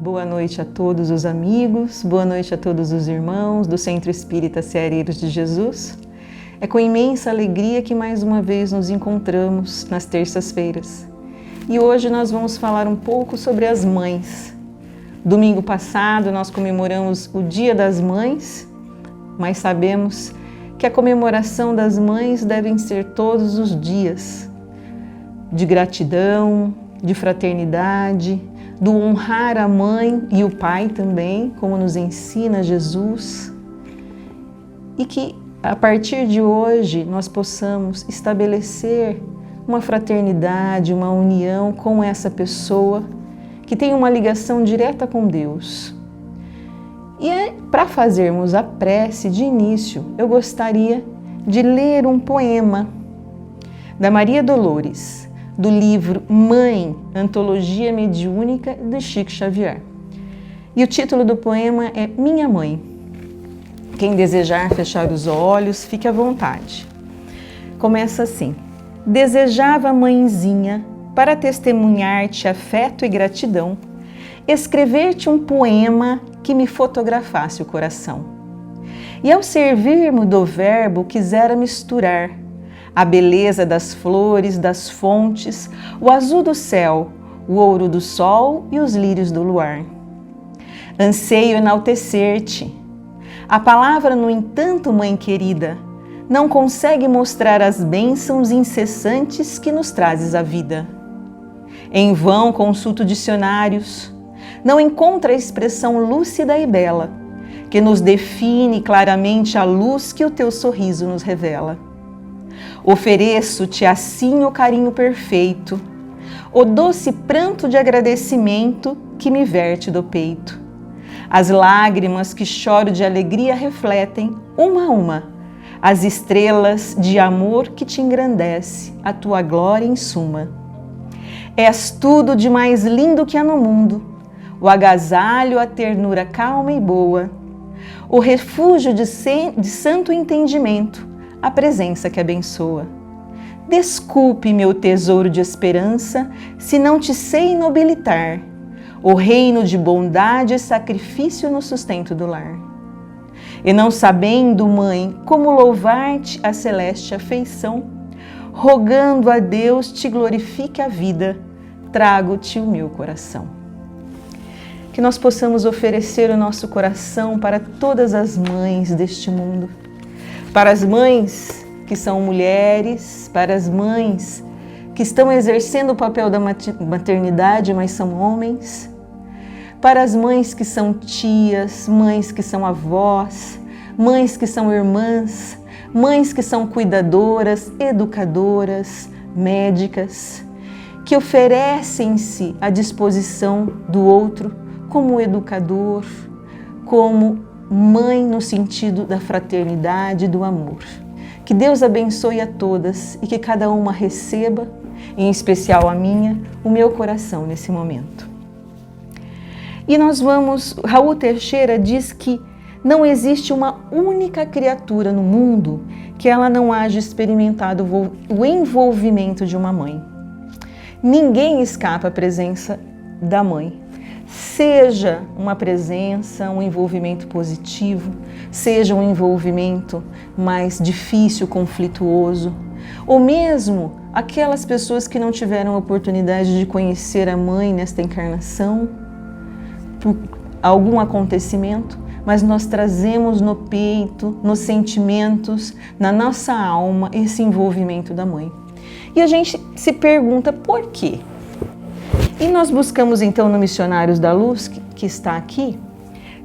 Boa noite a todos os amigos, boa noite a todos os irmãos do Centro Espírita Ceareiros de Jesus. É com imensa alegria que mais uma vez nos encontramos nas terças-feiras. E hoje nós vamos falar um pouco sobre as mães. Domingo passado nós comemoramos o Dia das Mães, mas sabemos que a comemoração das mães devem ser todos os dias, de gratidão, de fraternidade, do honrar a mãe e o pai também, como nos ensina Jesus, e que a partir de hoje nós possamos estabelecer uma fraternidade, uma união com essa pessoa que tem uma ligação direta com Deus. E para fazermos a prece de início, eu gostaria de ler um poema da Maria Dolores, do livro Mãe, Antologia Mediúnica, de Chico Xavier. E o título do poema é Minha Mãe. Quem desejar fechar os olhos, fique à vontade. Começa assim: desejava, mãezinha, para testemunhar-te afeto e gratidão, escrever-te um poema que me fotografasse o coração. E ao servir-me do verbo quisera misturar a beleza das flores, das fontes, o azul do céu, o ouro do sol e os lírios do luar. Anseio enaltecer-te. A palavra, no entanto, mãe querida, não consegue mostrar as bênçãos incessantes que nos trazes à vida. Em vão consulto dicionários, não encontro a expressão lúcida e bela, que nos define claramente a luz que o teu sorriso nos revela. Ofereço-te assim o carinho perfeito, o doce pranto de agradecimento que me verte do peito. As lágrimas que choro de alegria refletem, uma a uma, as estrelas de amor que te engrandece, a tua glória em suma. És tudo de mais lindo que há no mundo, o agasalho, a ternura calma e boa, o refúgio de santo entendimento, a presença que abençoa. Desculpe, meu tesouro de esperança, se não te sei nobilitar, o reino de bondade e sacrifício no sustento do lar. E não sabendo, mãe, como louvar-te a celeste afeição, rogando a Deus te glorifique a vida, trago-te o meu coração. Que nós possamos oferecer o nosso coração para todas as mães deste mundo, para as mães que são mulheres, para as mães que estão exercendo o papel da maternidade, mas são homens, para as mães que são tias, mães que são avós, mães que são irmãs, mães que são cuidadoras, educadoras, médicas, que oferecem-se à disposição do outro como educador, como mãe no sentido da fraternidade e do amor. Que Deus abençoe a todas e que cada uma receba, em especial a minha, o meu coração nesse momento. E Raul Teixeira diz que não existe uma única criatura no mundo que ela não haja experimentado o envolvimento de uma mãe. Ninguém escapa à presença da mãe. Seja uma presença, um envolvimento positivo, seja um envolvimento mais difícil, conflituoso, ou mesmo aquelas pessoas que não tiveram a oportunidade de conhecer a mãe nesta encarnação, por algum acontecimento, mas nós trazemos no peito, nos sentimentos, na nossa alma, esse envolvimento da mãe. E a gente se pergunta por quê? E nós buscamos então no Missionários da Luz, que está aqui,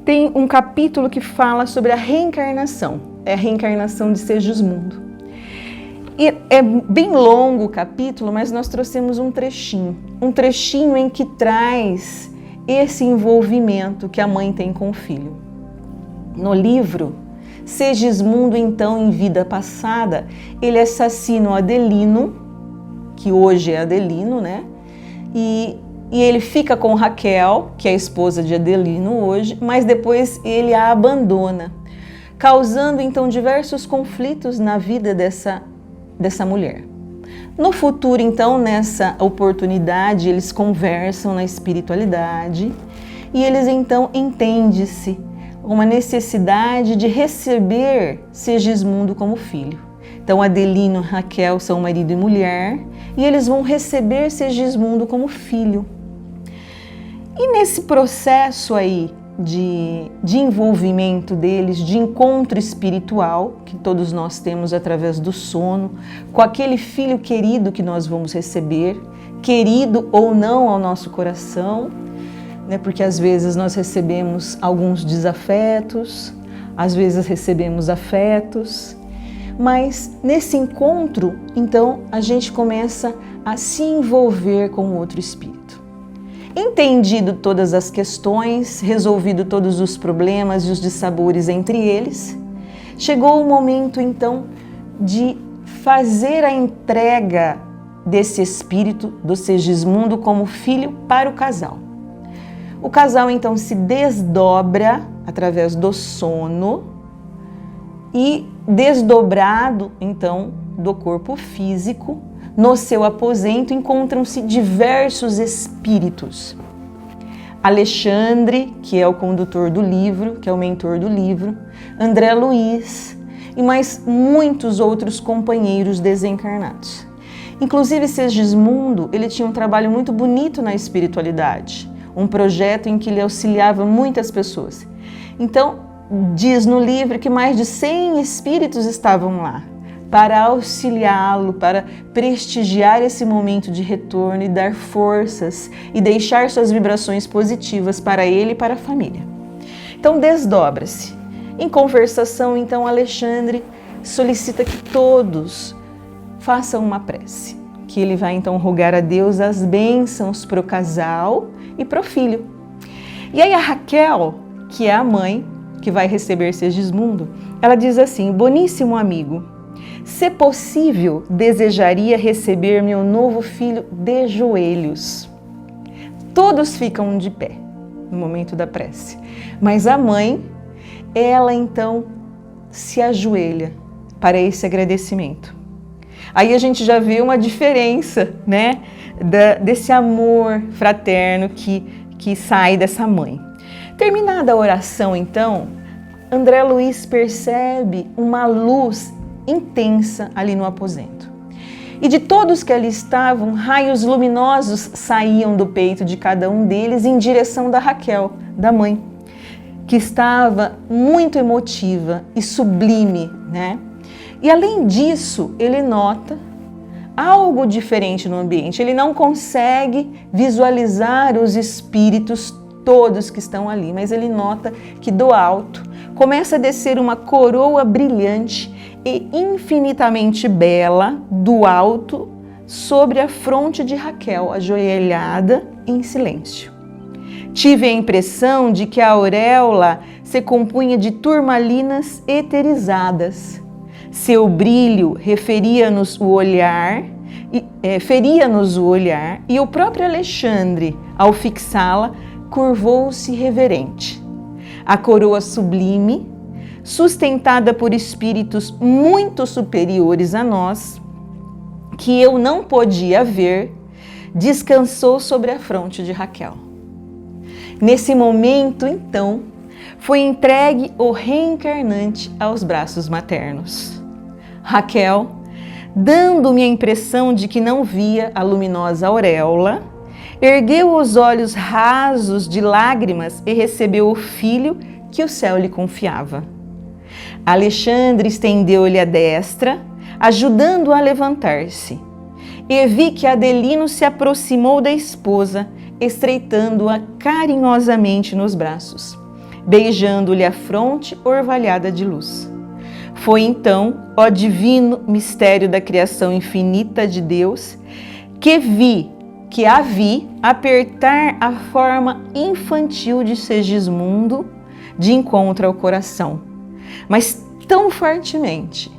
tem um capítulo que fala sobre a reencarnação, é a reencarnação de Segismundo. E é bem longo o capítulo, mas nós trouxemos um trechinho em que traz esse envolvimento que a mãe tem com o filho. No livro, Segismundo, então, em vida passada, ele assassina o Adelino, que hoje é Adelino, né? E ele fica com Raquel, que é a esposa de Adelino hoje, mas depois ele a abandona, causando então diversos conflitos na vida dessa mulher. No futuro, então, nessa oportunidade, eles conversam na espiritualidade e eles então entendem-se uma necessidade de receber Segismundo como filho. Então Adelino e Raquel são marido e mulher e eles vão receber Segismundo como filho. E nesse processo aí de envolvimento deles, de encontro espiritual, que todos nós temos através do sono, com aquele filho querido que nós vamos receber, querido ou não ao nosso coração, né? Porque às vezes nós recebemos alguns desafetos, às vezes recebemos afetos, mas nesse encontro, então, a gente começa a se envolver com o outro espírito. Entendido todas as questões, resolvido todos os problemas e os dissabores entre eles, chegou o momento então de fazer a entrega desse espírito, do Segismundo, como filho para o casal. O casal então se desdobra através do sono e, desdobrado então do corpo físico, no seu aposento encontram-se diversos espíritos. Alexandre, que é o condutor do livro, que é o mentor do livro, André Luiz e mais muitos outros companheiros desencarnados. Inclusive Segismundo, ele tinha um trabalho muito bonito na espiritualidade, um projeto em que ele auxiliava muitas pessoas. Então, diz no livro que mais de 100 espíritos estavam lá, para auxiliá-lo, para prestigiar esse momento de retorno e dar forças e deixar suas vibrações positivas para ele e para a família. Então desdobra-se. Em conversação, então, Alexandre solicita que todos façam uma prece, que ele vai então rogar a Deus as bênçãos para o casal e para o filho. E aí a Raquel, que é a mãe, que vai receber Segismundo, ela diz assim: boníssimo amigo, se possível, desejaria receber meu novo filho de joelhos. Todos ficam de pé no momento da prece, mas a mãe, ela então se ajoelha para esse agradecimento. Aí a gente já vê uma diferença, né, desse amor fraterno que sai dessa mãe. Terminada a oração, então, André Luiz percebe uma luz intensa ali no aposento. E de todos que ali estavam, raios luminosos saíam do peito de cada um deles em direção da Raquel, da mãe, que estava muito emotiva e sublime, né? E além disso, ele nota algo diferente no ambiente. Ele não consegue visualizar os espíritos todos que estão ali, mas ele nota que do alto começa a descer uma coroa brilhante e infinitamente bela do alto sobre a fronte de Raquel, ajoelhada em silêncio. Tive a impressão de que a auréola se compunha de turmalinas eterizadas. Seu brilho feria-nos o olhar e o próprio Alexandre, ao fixá-la, curvou-se reverente. A coroa sublime, sustentada por espíritos muito superiores a nós, que eu não podia ver, descansou sobre a fronte de Raquel. Nesse momento, então, foi entregue o reencarnante aos braços maternos. Raquel, dando-me a impressão de que não via a luminosa auréola, ergueu os olhos rasos de lágrimas e recebeu o filho que o céu lhe confiava. Alexandre estendeu-lhe a destra, ajudando-o a levantar-se, e vi que Adelino se aproximou da esposa, estreitando-a carinhosamente nos braços, beijando-lhe a fronte orvalhada de luz. Foi então, ó divino mistério da criação infinita de Deus, que a vi apertar a forma infantil de Segismundo de encontro ao coração, mas tão fortemente,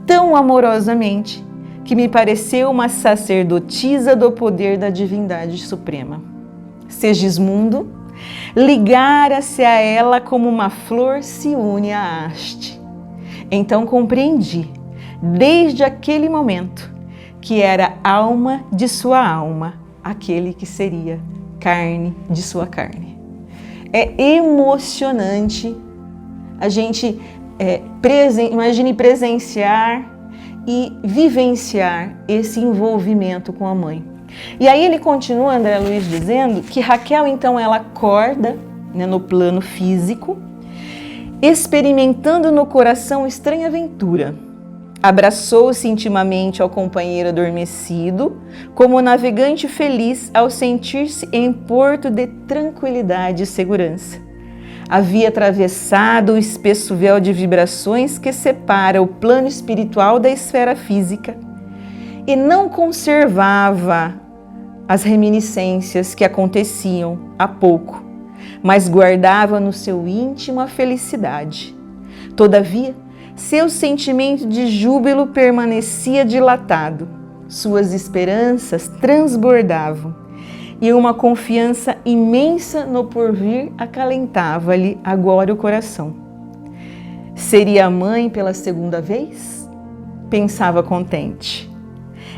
tão amorosamente, que me pareceu uma sacerdotisa do poder da divindade suprema. Segismundo ligara-se a ela como uma flor se une à haste. Então compreendi, desde aquele momento, que era alma de sua alma, aquele que seria carne de sua carne. É emocionante a gente imagine presenciar e vivenciar esse envolvimento com a mãe. E aí ele continua, André Luiz, dizendo que Raquel, então, ela acorda, né, no plano físico, experimentando no coração estranha aventura. Abraçou-se intimamente ao companheiro adormecido, como navegante feliz ao sentir-se em porto de tranquilidade e segurança. Havia atravessado o espesso véu de vibrações que separa o plano espiritual da esfera física e não conservava as reminiscências que aconteciam há pouco, mas guardava no seu íntimo a felicidade. Todavia, seu sentimento de júbilo permanecia dilatado, suas esperanças transbordavam e uma confiança imensa no porvir acalentava-lhe agora o coração. Seria mãe pela segunda vez? Pensava contente.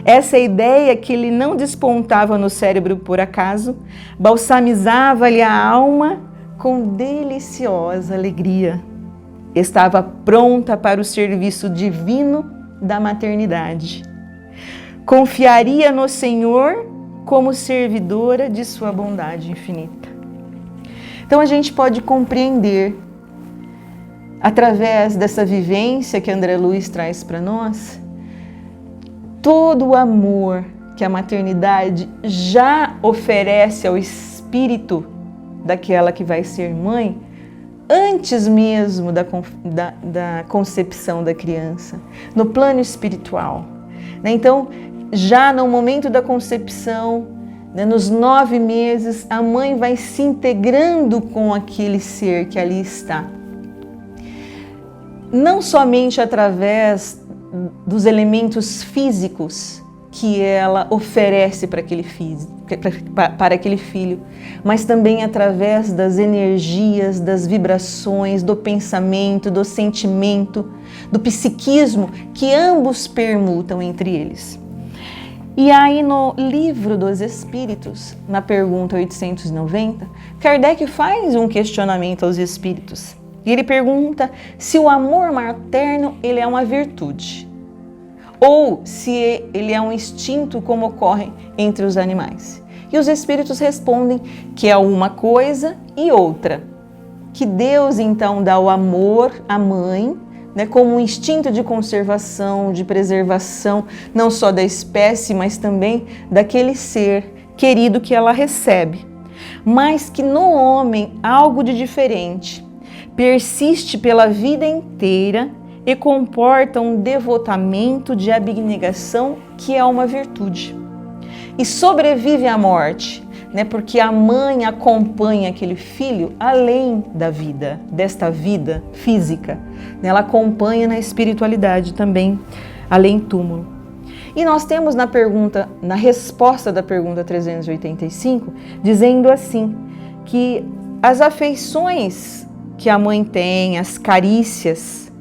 Essa ideia que lhe não despontava no cérebro por acaso, balsamizava-lhe a alma com deliciosa alegria. Estava pronta para o serviço divino da maternidade. Confiaria no Senhor como servidora de sua bondade infinita. Então a gente pode compreender, através dessa vivência que André Luiz traz para nós, todo o amor que a maternidade já oferece ao espírito daquela que vai ser mãe, antes mesmo da concepção da criança, no plano espiritual. Então, já no momento da concepção, nos 9 meses, a mãe vai se integrando com aquele ser que ali está. Não somente através dos elementos físicos que ela oferece para aquele filho, mas também através das energias, das vibrações, do pensamento, do sentimento, do psiquismo que ambos permutam entre eles. E aí no Livro dos Espíritos, na pergunta 890, Kardec faz um questionamento aos espíritos. E ele pergunta se o amor materno ele é uma virtude ou se ele é um instinto como ocorre entre os animais. E os espíritos respondem que é uma coisa e outra. Que Deus então dá o amor à mãe, como um instinto de conservação, de preservação, não só da espécie, mas também daquele ser querido que ela recebe. Mas que no homem algo de diferente persiste pela vida inteira e comporta um devotamento de abnegação que é uma virtude. E sobrevive à morte, porque a mãe acompanha aquele filho além da vida, desta vida física. Ela acompanha na espiritualidade também, além túmulo. E nós temos na resposta da pergunta 385, dizendo assim, que as afeições que a mãe tem, as carícias,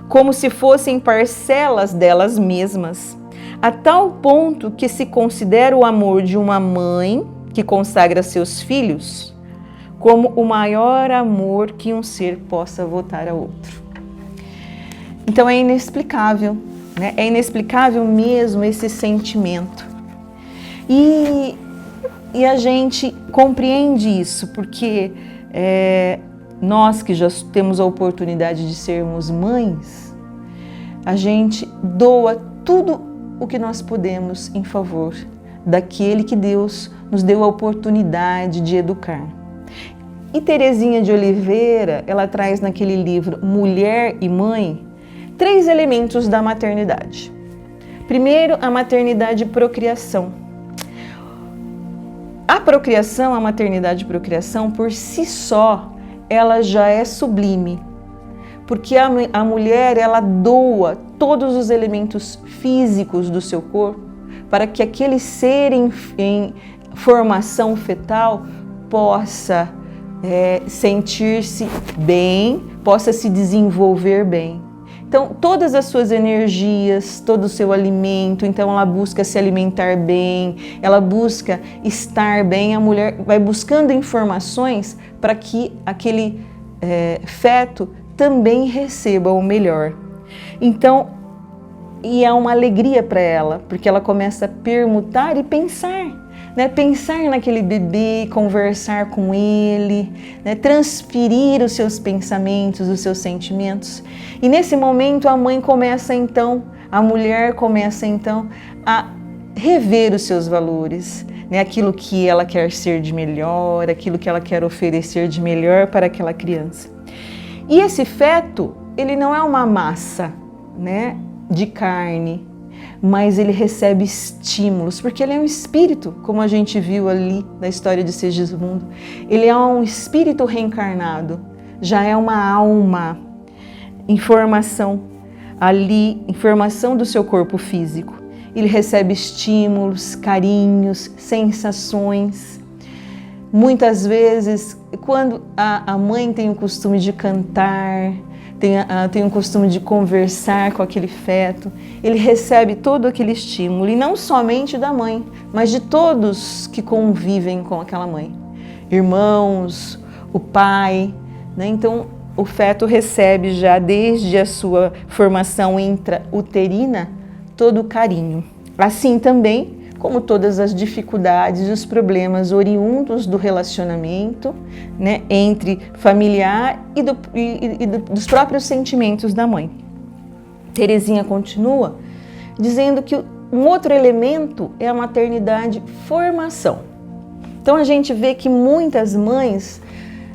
como se fossem parcelas delas mesmas, a tal ponto que se considera o amor de uma mãe que consagra seus filhos como o maior amor que um ser possa votar a outro. Então é inexplicável, É inexplicável mesmo esse sentimento. E a gente compreende isso porque nós que já temos a oportunidade de sermos mães, a gente doa tudo o que nós podemos em favor daquele que Deus nos deu a oportunidade de educar. E Terezinha de Oliveira, ela traz naquele livro Mulher e Mãe, 3 elementos da maternidade. Primeiro, a maternidade e procriação. A procriação, a maternidade e procriação, por si só, ela já é sublime, porque a mulher, ela doa todos os elementos físicos do seu corpo para que aquele ser em formação fetal possa sentir-se bem, possa se desenvolver bem. Então, todas as suas energias, todo o seu alimento, então ela busca se alimentar bem, ela busca estar bem, a mulher vai buscando informações para que aquele feto também receba o melhor. Então, e é uma alegria para ela, porque ela começa a permutar e pensar, né? Pensar naquele bebê, conversar com ele, né? Transferir os seus pensamentos, os seus sentimentos. E nesse momento a mãe começa então, a mulher começa então a rever os seus valores, né? Aquilo que ela quer ser de melhor, aquilo que ela quer oferecer de melhor para aquela criança. E esse feto, ele não é uma massa, né, de carne, mas ele recebe estímulos, porque ele é um espírito, como a gente viu ali na história de Segismundo. Ele é um espírito reencarnado, já é uma alma, informação ali, informação do seu corpo físico. Ele recebe estímulos, carinhos, sensações. Muitas vezes, quando a mãe tem o costume de cantar, tem o costume de conversar com aquele feto, ele recebe todo aquele estímulo, e não somente da mãe, mas de todos que convivem com aquela mãe. Irmãos, o pai, né? Então, o feto recebe já desde a sua formação intrauterina todo o carinho. Assim também como todas as dificuldades e os problemas oriundos do relacionamento, né, entre familiar e dos próprios sentimentos da mãe. Terezinha continua dizendo que um outro elemento é a maternidade formação. Então a gente vê que muitas mães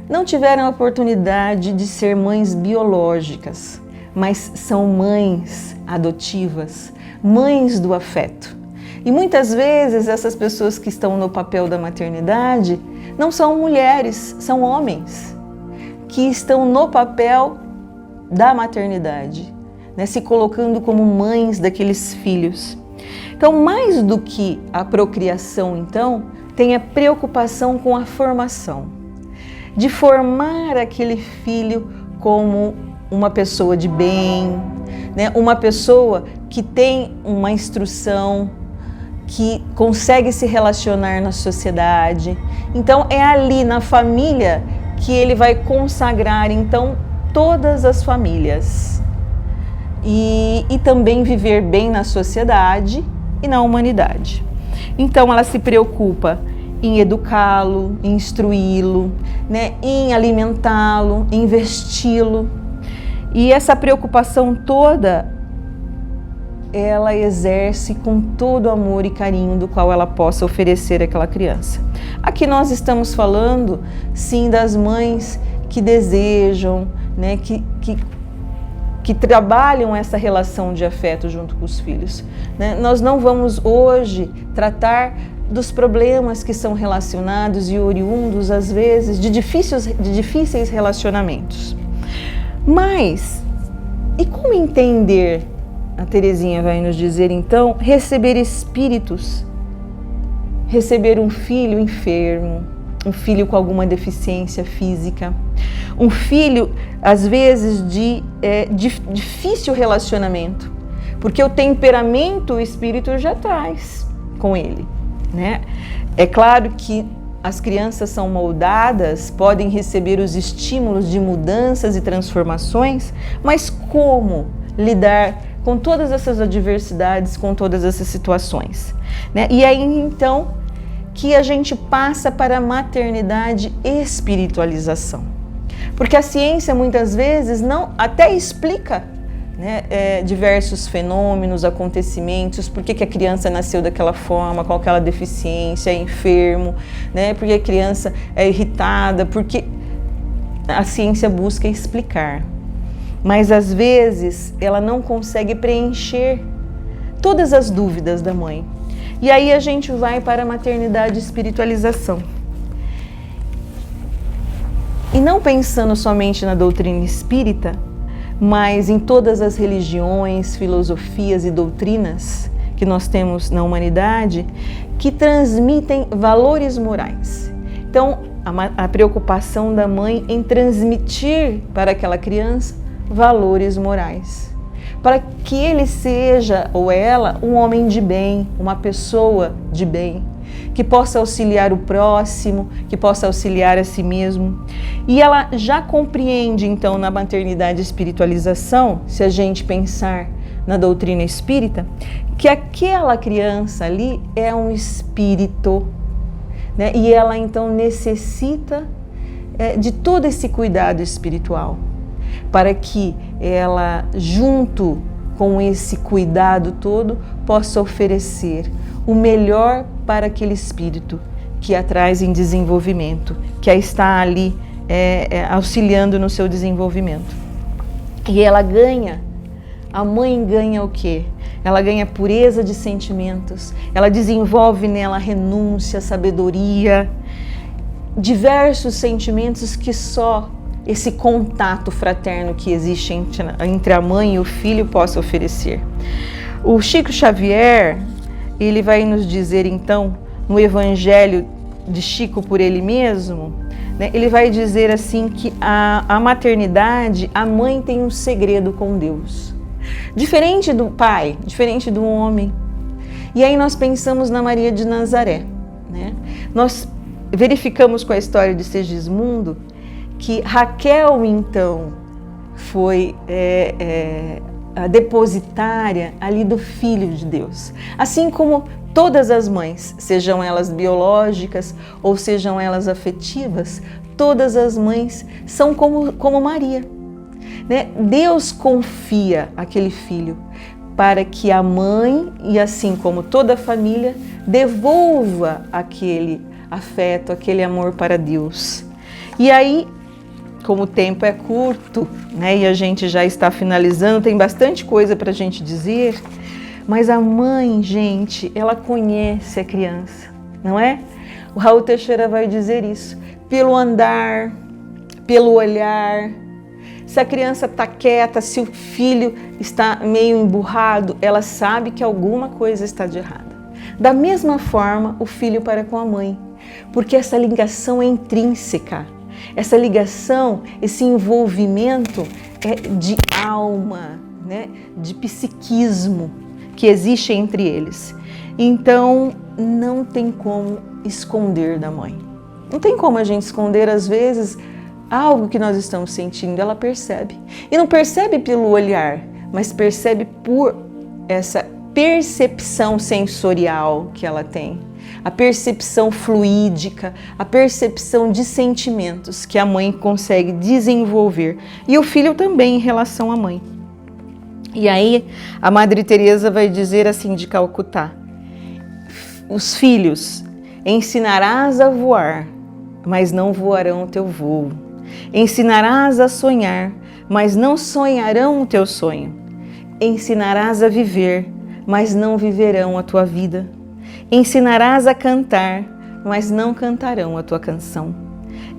não tiveram a oportunidade de ser mães biológicas, mas são mães adotivas, mães do afeto. E muitas vezes essas pessoas que estão no papel da maternidade não são mulheres, são homens que estão no papel da maternidade, né, se colocando como mães daqueles filhos. Então, mais do que a procriação, então, tem a preocupação com a formação, de formar aquele filho como uma pessoa de bem, né, uma pessoa que tem uma instrução, que consegue se relacionar na sociedade. Então é ali na família que ele vai consagrar então todas as famílias e também viver bem na sociedade e na humanidade. Então ela se preocupa em educá-lo, em instruí-lo, né, em alimentá-lo, em vesti-lo. E essa preocupação toda ela exerce com todo o amor e carinho do qual ela possa oferecer àquela criança. Aqui nós estamos falando, sim, das mães que desejam, né, que trabalham essa relação de afeto junto com os filhos, né? Nós não vamos hoje tratar dos problemas que são relacionados e oriundos, às vezes, de difíceis relacionamentos. Mas, e como entender? A Terezinha vai nos dizer, então, receber espíritos, receber um filho enfermo, um filho com alguma deficiência física, um filho, às vezes, de difícil relacionamento, porque o temperamento o espírito já traz com ele, né? É claro que as crianças são moldadas, podem receber os estímulos de mudanças e transformações, mas como lidar com todas essas adversidades, com todas essas situações, né? E aí então que a gente passa para a maternidade espiritualização, porque a ciência muitas vezes não até explica, né, diversos fenômenos, acontecimentos, por que a criança nasceu daquela forma, com aquela deficiência, é enfermo, né? Porque a criança é irritada, porque a ciência busca explicar. Mas às vezes ela não consegue preencher todas as dúvidas da mãe. E aí a gente vai para a maternidade espiritualização. E não pensando somente na doutrina espírita, mas em todas as religiões, filosofias e doutrinas que nós temos na humanidade, que transmitem valores morais. Então, a preocupação da mãe em transmitir para aquela criança valores morais. para que ele seja, ou ela, um homem de bem, uma pessoa de bem, que possa auxiliar o próximo, que possa auxiliar a si mesmo. E ela já compreende, então, na maternidade e espiritualização, se a gente pensar na doutrina espírita, que aquela criança ali é um espírito, né? E ela, então, necessita de todo esse cuidado espiritual, para que ela, junto com esse cuidado todo, possa oferecer o melhor para aquele espírito que a traz em desenvolvimento, que a está ali auxiliando no seu desenvolvimento. E ela ganha, a mãe ganha o quê? Ela ganha pureza de sentimentos, ela desenvolve nela renúncia, sabedoria, diversos sentimentos que só esse contato fraterno que existe entre a mãe e o filho possa oferecer. O Chico Xavier, ele vai nos dizer então, no Evangelho de Chico por ele mesmo, né, ele vai dizer assim que a maternidade, a mãe tem um segredo com Deus. Diferente do pai, diferente do homem. E aí nós pensamos na Maria de Nazaré, né? Nós verificamos com a história de Segismundo que Raquel, então, foi a depositária ali do Filho de Deus. Assim como todas as mães, sejam elas biológicas ou sejam elas afetivas, todas as mães são como Maria, né? Deus confia aquele filho para que a mãe, e assim como toda a família, devolva aquele afeto, aquele amor para Deus. E aí, como o tempo é curto, né, e a gente já está finalizando, tem bastante coisa para a gente dizer, mas a mãe, gente, ela conhece a criança, não é? O Raul Teixeira vai dizer isso, pelo andar, pelo olhar. Se a criança está quieta, se o filho está meio emburrado, ela sabe que alguma coisa está de errado. Da mesma forma, o filho para com a mãe, porque essa ligação é intrínseca. Essa ligação, esse envolvimento é de alma, né? De psiquismo que existe entre eles. Então, não tem como esconder da mãe. Não tem como a gente esconder, às vezes, algo que nós estamos sentindo, ela percebe. E não percebe pelo olhar, mas percebe por essa percepção sensorial que ela tem. A percepção fluídica, a percepção de sentimentos que a mãe consegue desenvolver. E o filho também em relação à mãe. E aí a Madre Teresa vai dizer assim de Calcutá: os filhos ensinarás a voar, mas não voarão o teu voo. Ensinarás a sonhar, mas não sonharão o teu sonho. Ensinarás a viver, mas não viverão a tua vida. Ensinarás a cantar, mas não cantarão a tua canção.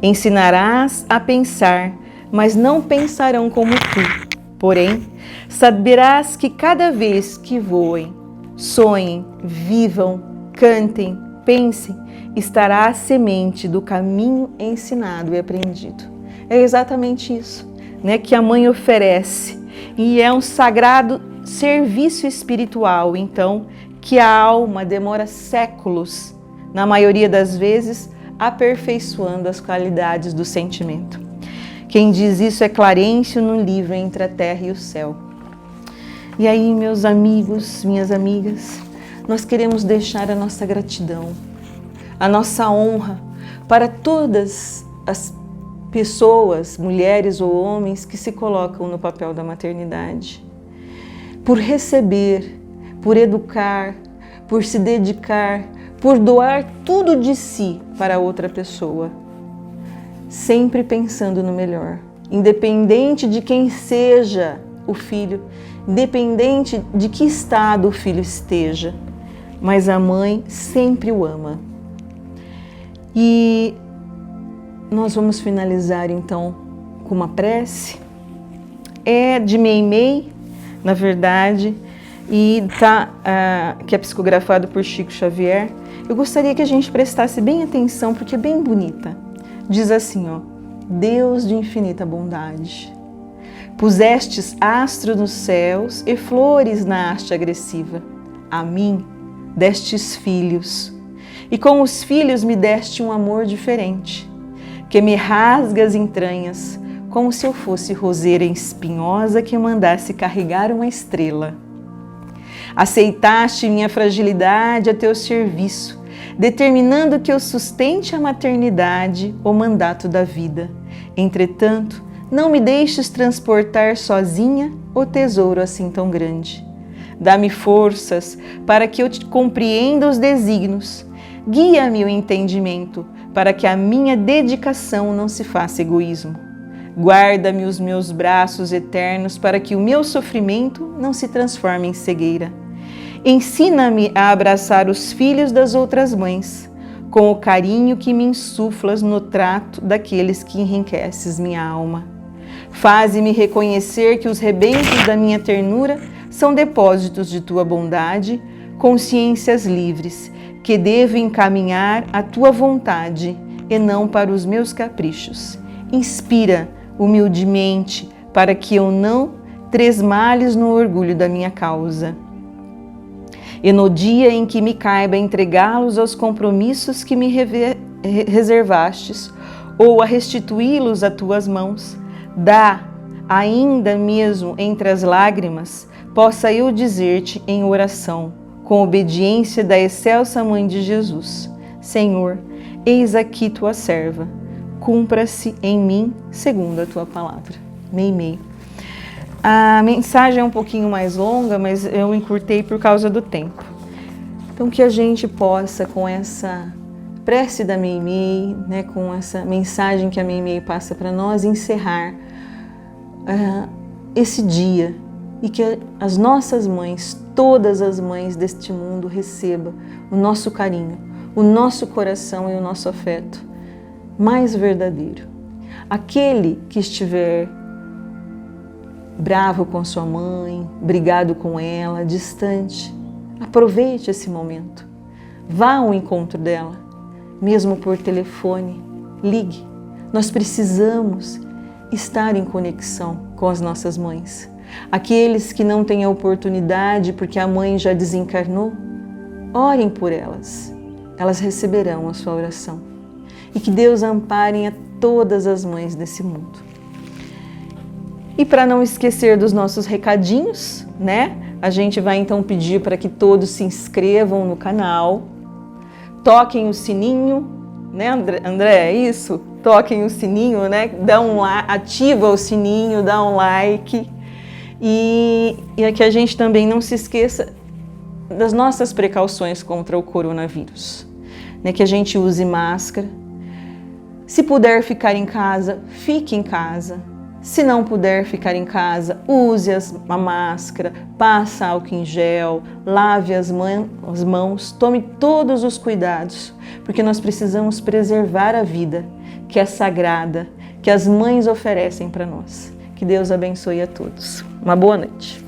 Ensinarás a pensar, mas não pensarão como tu. Porém, saberás que cada vez que voem, sonhem, vivam, cantem, pensem, estará a semente do caminho ensinado e aprendido. É exatamente isso, né, que a mãe oferece. E é um sagrado serviço espiritual, então, que a alma demora séculos, na maioria das vezes, aperfeiçoando as qualidades do sentimento. Quem diz isso é Clarencio no livro Entre a Terra e o Céu. E aí, meus amigos, minhas amigas, nós queremos deixar a nossa gratidão, a nossa honra para todas as pessoas, mulheres ou homens, que se colocam no papel da maternidade, por receber, por educar, por se dedicar, por doar tudo de si para outra pessoa, sempre pensando no melhor, independente de quem seja o filho, independente de que estado o filho esteja, mas a mãe sempre o ama. E nós vamos finalizar então com uma prece. É de Meimei, na verdade, e que é psicografado por Chico Xavier. Eu gostaria que a gente prestasse bem atenção, porque é bem bonita. Diz assim, ó: Deus de infinita bondade, Pusestes astro nos céus e flores na haste agressiva. A mim destes filhos, e com os filhos me deste um amor diferente, que me rasga as entranhas, como se eu fosse roseira espinhosa que mandasse carregar uma estrela. Aceitaste minha fragilidade a teu serviço, determinando que eu sustente a maternidade, o mandato da vida. Entretanto, não me deixes transportar sozinha o tesouro assim tão grande. Dá-me forças para que eu te compreenda os desígnios. Guia-me o entendimento para que a minha dedicação não se faça egoísmo. Guarda-me os meus braços eternos para que o meu sofrimento não se transforme em cegueira. Ensina-me a abraçar os filhos das outras mães, com o carinho que me insuflas no trato daqueles que enriqueces minha alma. Faze-me reconhecer que os rebentos da minha ternura são depósitos de tua bondade, consciências livres, que devo encaminhar à tua vontade e não para os meus caprichos. Inspira humildemente para que eu não tresmales no orgulho da minha causa. E no dia em que me caiba entregá-los aos compromissos que me reservastes, ou a restituí-los a tuas mãos, dá, ainda mesmo entre as lágrimas, possa eu dizer-te em oração, com obediência da excelsa Mãe de Jesus: Senhor, eis aqui tua serva, cumpra-se em mim segundo a tua palavra. Meimei. A mensagem é um pouquinho mais longa, mas eu encurtei por causa do tempo. Então, que a gente possa, com essa prece da Meimei, né, com essa mensagem que a Meimei passa para nós, encerrar esse dia e que as nossas mães, todas as mães deste mundo, recebam o nosso carinho, o nosso coração e o nosso afeto mais verdadeiro. Aquele que estiver bravo com sua mãe, brigado com ela, distante, aproveite esse momento. Vá ao encontro dela, mesmo por telefone, ligue. Nós precisamos estar em conexão com as nossas mães. Aqueles que não têm a oportunidade porque a mãe já desencarnou, orem por elas. Elas receberão a sua oração. E que Deus ampare a todas as mães desse mundo. E para não esquecer dos nossos recadinhos, né? A gente vai então pedir para que todos se inscrevam no canal, toquem o sininho, né, André, é isso? Toquem o sininho, né? Ativa o sininho, dá um like. E que a gente também não se esqueça das nossas precauções contra o coronavírus, né? Que a gente use máscara. Se puder ficar em casa, fique em casa. Se não puder ficar em casa, use a máscara, passe álcool em gel, lave as mãos, tome todos os cuidados, porque nós precisamos preservar a vida, que é sagrada, que as mães oferecem para nós. Que Deus abençoe a todos. Uma boa noite.